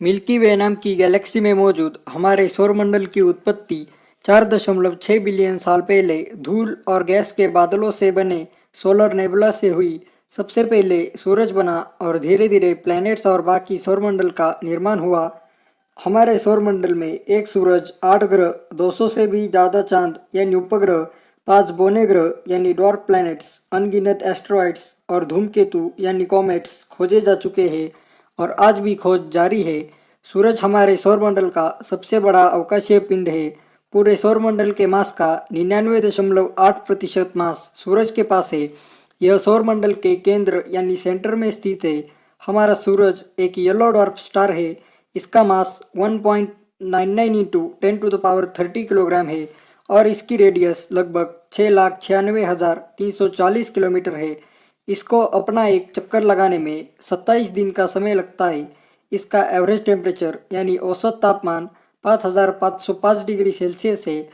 Milky वे नाम की Galaxy में मौजूद हमारे सौरमंडल की उत्पत्ति 4.6 बिलियन साल पहले धूल और गैस के बादलों से बने सोलर नेबुला से हुई। सबसे पहले सूरज बना और धीरे धीरे प्लैनेट्स और बाकी सौरमंडल का निर्माण हुआ। हमारे सौरमंडल में एक सूरज, 8 ग्रह, 200 से भी ज़्यादा चांद यानी उपग्रह, 5 बौने ग्रह यानी डॉर्क प्लैनेट्स, अनगिनत एस्ट्रॉइड्स और धूमकेतु यानी कॉमेट्स खोजे जा चुके हैं और आज भी खोज जारी है। सूरज हमारे सौरमंडल का सबसे बड़ा अवकाशीय पिंड है। पूरे सौरमंडल के मास का 99.8% मास सूरज के पास है। यह सौरमंडल के केंद्र यानी सेंटर में स्थित है। हमारा सूरज एक येलो डॉर्फ स्टार है। इसका मास 1.99 इंटू 10⁻30 किलोग्राम है और इसकी रेडियस लगभग 6,96,340 किलोमीटर है। इसको अपना एक चक्कर लगाने में 27 दिन का समय लगता है। इसका एवरेज टेम्परेचर यानी औसत तापमान 5,505 डिग्री सेल्सियस है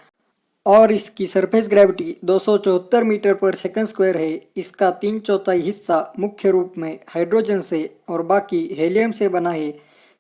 और इसकी सरफेस ग्रेविटी 274 मीटर पर सेकंड स्क्वायर है। इसका 3/4 हिस्सा मुख्य रूप में हाइड्रोजन से और बाकी हेलियम से बना है।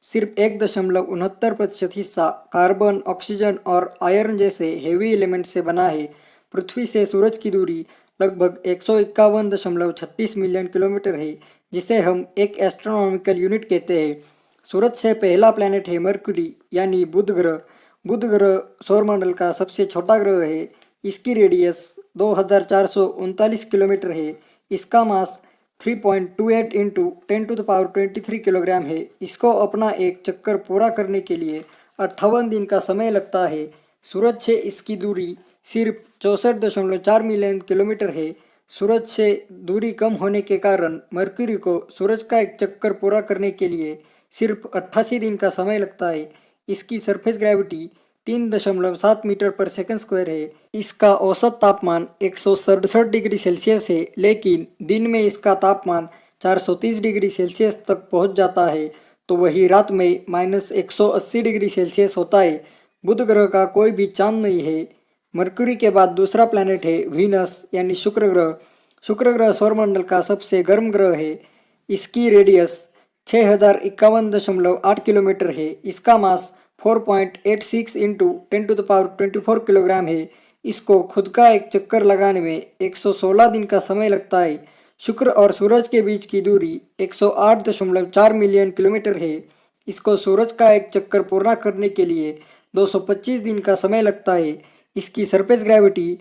सिर्फ 1.69% हिस्सा कार्बन, ऑक्सीजन और आयरन जैसे हेवी एलिमेंट से बना है। पृथ्वी से सूरज की दूरी लगभग 151.36 मिलियन किलोमीटर है, जिसे हम एक एस्ट्रोनॉमिकल यूनिट कहते हैं। सूरज से पहला प्लैनेट है मरकुरी यानी बुध ग्रह। बुध ग्रह सौरमंडल का सबसे छोटा ग्रह है। इसकी रेडियस 2,439 किलोमीटर है। इसका मास 3.28 इंटू 10⁻23 किलोग्राम है। इसको अपना एक चक्कर पूरा करने के लिए 58 दिन का समय लगता है। सूरज से इसकी दूरी सिर्फ 64.4 मिलियन किलोमीटर है। सूरज से दूरी कम होने के कारण मरक्यूरी को सूरज का एक चक्कर पूरा करने के लिए सिर्फ 88 दिन का समय लगता है। इसकी सरफेस ग्रेविटी 3.7 मीटर पर सेकंड स्क्वायर है। इसका औसत तापमान 167 डिग्री सेल्सियस है, लेकिन दिन में इसका तापमान 430 डिग्री सेल्सियस तक पहुंच जाता है, तो वही रात में -180 डिग्री सेल्सियस होता है। बुध ग्रह का कोई भी चांद नहीं है। मरक्यूरी के बाद दूसरा प्लैनेट है वीनस यानी शुक्र ग्रह। शुक्र ग्रह सौरमंडल का सबसे गर्म ग्रह है। इसकी रेडियस 6,051.8 किलोमीटर है। इसका मास 4.86 इंटू 10⁻24 किलोग्राम है। इसको खुद का एक चक्कर लगाने में 116 दिन का समय लगता है। शुक्र और सूरज के बीच की दूरी 108.4 मिलियन किलोमीटर है। इसको सूरज का एक चक्कर पूरा करने के लिए 225 दिन का समय लगता है। इसकी सरफेस ग्रेविटी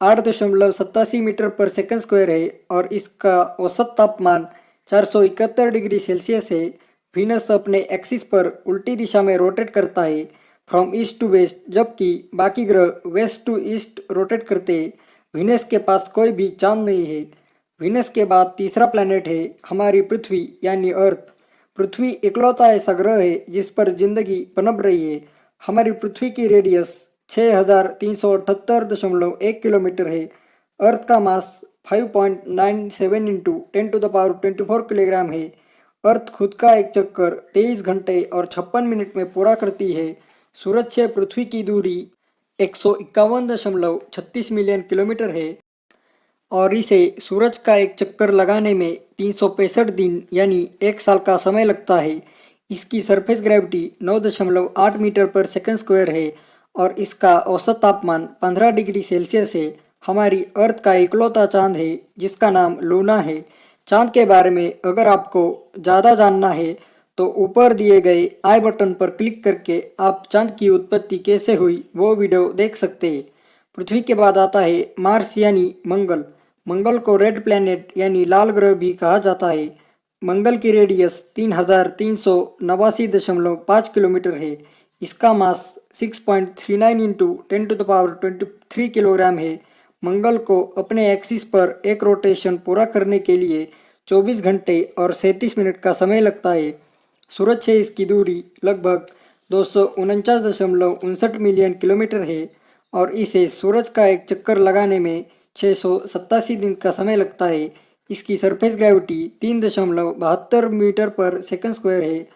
8.87 मीटर पर सेकंड स्क्वायर है और इसका औसत तापमान 471 डिग्री सेल्सियस है। वीनस अपने एक्सिस पर उल्टी दिशा में रोटेट करता है, फ्रॉम ईस्ट टू वेस्ट, जबकि बाकी ग्रह वेस्ट टू ईस्ट रोटेट करते हैं। वीनस के पास कोई भी चांद नहीं है। वीनस के बाद तीसरा प्लैनेट है हमारी पृथ्वी यानी अर्थ। पृथ्वी इकलौता ऐसा ग्रह है जिस पर जिंदगी पनप रही है। हमारी पृथ्वी की रेडियस 6,378.1 किलोमीटर है। अर्थ का मास 5.97 इंटू 10⁻24 किलोग्राम है। अर्थ खुद का एक चक्कर 23 घंटे और 56 मिनट में पूरा करती है। सूरज से पृथ्वी की दूरी 151.36 मिलियन किलोमीटर है और इसे सूरज का एक चक्कर लगाने में 365 दिन यानी एक साल का समय लगता है। इसकी सरफेस ग्रेविटी 9.8 मीटर पर सेकंड स्क्वायर है और इसका औसत तापमान 15 डिग्री सेल्सियस है। हमारी अर्थ का इकलौता चांद है जिसका नाम लूना है। चांद के बारे में अगर आपको ज़्यादा जानना है तो ऊपर दिए गए आई बटन पर क्लिक करके आप चांद की उत्पत्ति कैसे हुई वो वीडियो देख सकते हैं। पृथ्वी के बाद आता है मार्स यानी मंगल। मंगल को रेड प्लैनेट यानी लाल ग्रह भी कहा जाता है। मंगल की रेडियस 3,389.5 किलोमीटर है। इसका मास 6.39 इंटू 10⁻23 किलोग्राम है। मंगल को अपने एक्सिस पर एक रोटेशन पूरा करने के लिए 24 घंटे और 37 मिनट का समय लगता है। सूरज से इसकी दूरी लगभग 249.59 मिलियन किलोमीटर है और इसे सूरज का एक चक्कर लगाने में 687 दिन का समय लगता है। इसकी सरफेस ग्रेविटी 3.72 मीटर पर सेकंड स्क्वायर है।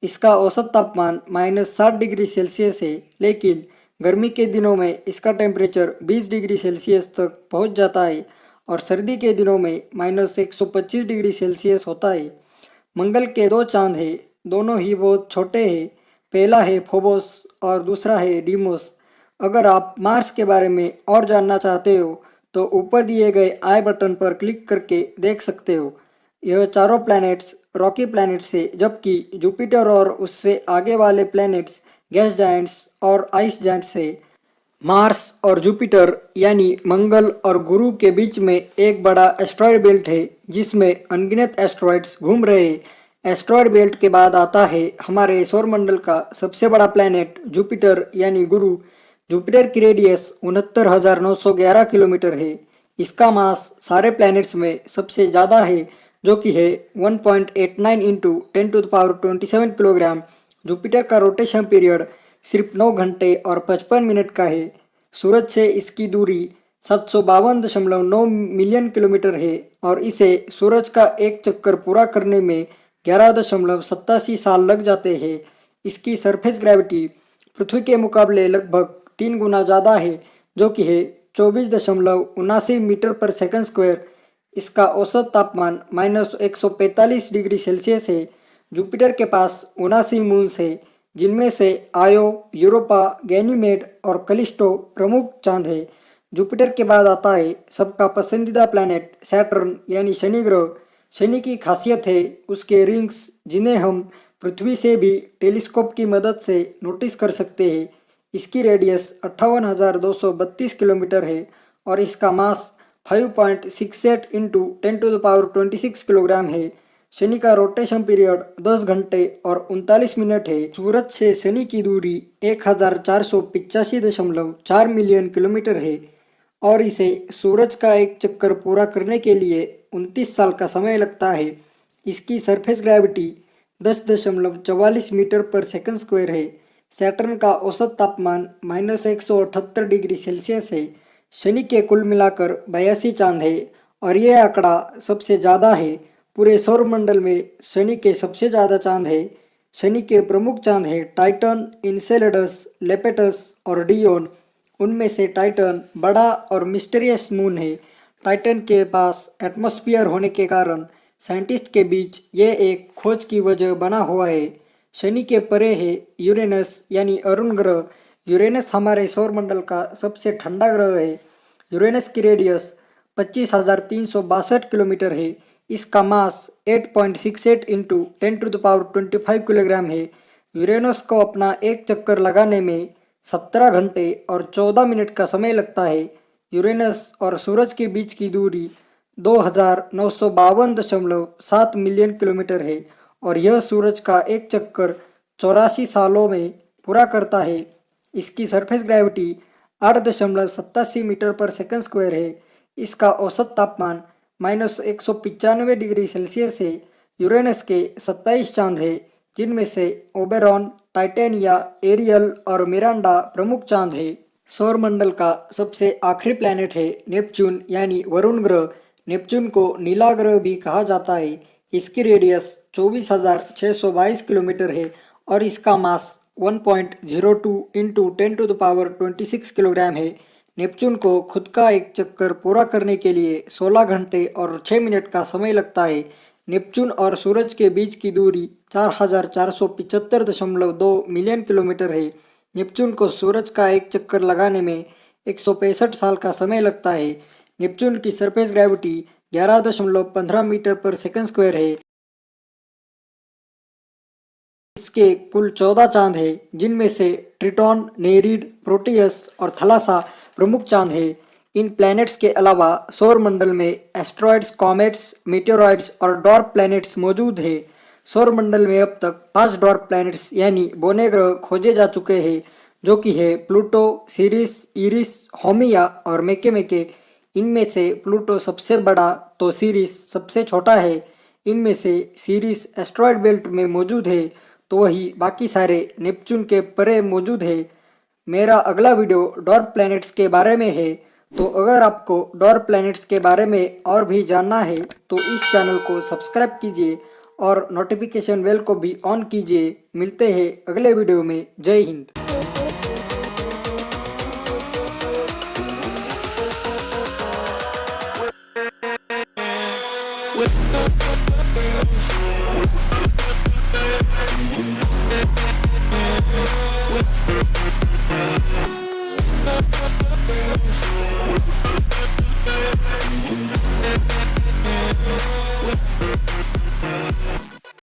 इसका औसत तापमान -60 डिग्री सेल्सियस है, लेकिन गर्मी के दिनों में इसका टेम्परेचर 20 डिग्री सेल्सियस तक पहुंच जाता है और सर्दी के दिनों में -125 डिग्री सेल्सियस होता है। मंगल के 2 चांद हैं दोनों ही बहुत छोटे हैं। पहला है फोबोस और दूसरा है डीमोस। अगर आप मार्स के बारे में और जानना चाहते हो तो ऊपर दिए गए आई बटन पर क्लिक करके देख सकते हो। यह चारों प्लैनेट्स रॉकी प्लैनेट्स है, जबकि जुपिटर और उससे आगे वाले प्लैनेट्स गैस जायंट्स और आइस जायंट्स है। मार्स और जुपिटर यानी मंगल और गुरु के बीच में एक बड़ा एस्ट्रॉयड बेल्ट है जिसमें अनगिनत एस्ट्रॉयड्स घूम रहे हैं। एस्ट्रॉयड बेल्ट के बाद आता है हमारे सौरमंडल का सबसे बड़ा प्लैनेट जुपिटर यानी गुरु। जुपिटर की रेडियस 69,911 किलोमीटर है। इसका मास सारे प्लैनेट्स में सबसे ज़्यादा है, जो कि है 1.89 इंटू 10⁻27 किलोग्राम। जुपिटर का रोटेशन पीरियड सिर्फ 9 घंटे और 55 मिनट का है। सूरज से इसकी दूरी 752.9 मिलियन किलोमीटर है और इसे सूरज का एक चक्कर पूरा करने में 11.87 साल लग जाते हैं। इसकी सरफेस ग्रेविटी पृथ्वी के मुकाबले लगभग 3 गुना ज़्यादा है, जो कि है 24.79 मीटर पर सेकंड स्क्वायर। इसका औसत तापमान -145 डिग्री सेल्सियस है। जुपिटर के पास 79 मून्स है, जिनमें से आयो, यूरोपा, गैनीमेड और कलिस्टो प्रमुख चांद है। जुपिटर के बाद आता है सबका पसंदीदा प्लैनेट सैटर्न यानी शनि ग्रह। शनि की खासियत है उसके रिंग्स, जिन्हें हम पृथ्वी से भी टेलीस्कोप की मदद से नोटिस कर सकते हैं। इसकी रेडियस 58,232 किलोमीटर है और इसका मास 5.68 इंटू 10⁻26 किलोग्राम है। शनि का रोटेशन पीरियड 10 घंटे और 39 मिनट है। सूरज से शनि की दूरी 1485.4 मिलियन किलोमीटर है और इसे सूरज का एक चक्कर पूरा करने के लिए 29 साल का समय लगता है। इसकी सरफेस ग्रेविटी 10.44 मीटर पर सेकंड स्क्वायर है। सैटर्न का औसत तापमान -178 डिग्री सेल्सियस है। शनि के कुल मिलाकर 82 चांद है और यह आंकड़ा सबसे ज़्यादा है। पूरे सौरमंडल में शनि के सबसे ज़्यादा चांद है। शनि के प्रमुख चांद हैं टाइटन, इनसेलेडस, लेपेटस और डियोन। उनमें से टाइटन बड़ा और मिस्टीरियस मून है। टाइटन के पास एटमॉस्फेयर होने के कारण साइंटिस्ट के बीच ये एक खोज की वजह बना हुआ है। शनि के परे है यूरेनस यानी अरुण ग्रह। यूरेनस हमारे सौरमंडल का सबसे ठंडा ग्रह है। यूरेनस की रेडियस 25,362 किलोमीटर है। इसका मास 8.68 इंटू 10⁻25 किलोग्राम है। यूरेनस को अपना एक चक्कर लगाने में 17 घंटे और 14 मिनट का समय लगता है। यूरेनस और सूरज के बीच की दूरी 2,952.7 मिलियन किलोमीटर है और यह सूरज का एक चक्कर 84 सालों में पूरा करता है। इसकी सरफेस ग्रेविटी 8.87 मीटर पर सेकंड स्क्वायर है। इसका औसत तापमान -195 डिग्री सेल्सियस है। यूरेनस के 27 चांद हैं, जिनमें से ओबेरॉन, टाइटेनिया, एरियल और मिरांडा प्रमुख चांद हैं। सौरमंडल का सबसे आखिरी प्लैनेट है नेपच्यून यानी वरुण ग्रह। नेपच्यून को नीला ग्रह भी कहा जाता है। इसकी रेडियस 24,622 किलोमीटर है और इसका मास 1.02 इंटू 10⁻26 किलोग्राम है। नेपच्यून को खुद का एक चक्कर पूरा करने के लिए 16 घंटे और 6 मिनट का समय लगता है। नेपच्यून और सूरज के बीच की दूरी 4,475.2 मिलियन किलोमीटर है। नेपच्यून को सूरज का एक चक्कर लगाने में 165 साल का समय लगता है। नेपच्यून की सरफेस ग्रेविटी 11.15 मीटर पर सेकंड स्क्वायर है। इसके कुल 14 चांद हैं, जिनमें से ट्रिटॉन, नेरीड, प्रोटियस और थलासा प्रमुख चांद हैं। इन प्लैनेट्स के अलावा सौरमंडल में एस्ट्रॉयड्स, कॉमेट्स, मीटेरॉइड्स और डॉर्फ प्लैनेट्स मौजूद हैं। सौरमंडल में अब तक 5 डॉर्फ प्लैनेट्स यानी बौने ग्रह खोजे जा चुके हैं, जो कि है प्लूटो, सीरिस, इरिस, होमिया और मेके। इनमें से प्लूटो सबसे बड़ा तो सीरिस सबसे छोटा है। इनमें से सीरिस एस्ट्रॉयड बेल्ट में मौजूद है, तो वही बाकी सारे नेपच्यून के परे मौजूद है। मेरा अगला वीडियो डॉर्फ प्लैनेट्स के बारे में है, तो अगर आपको डॉर्फ प्लैनेट्स के बारे में और भी जानना है तो इस चैनल को सब्सक्राइब कीजिए और नोटिफिकेशन बेल को भी ऑन कीजिए। मिलते हैं अगले वीडियो में। जय हिंद।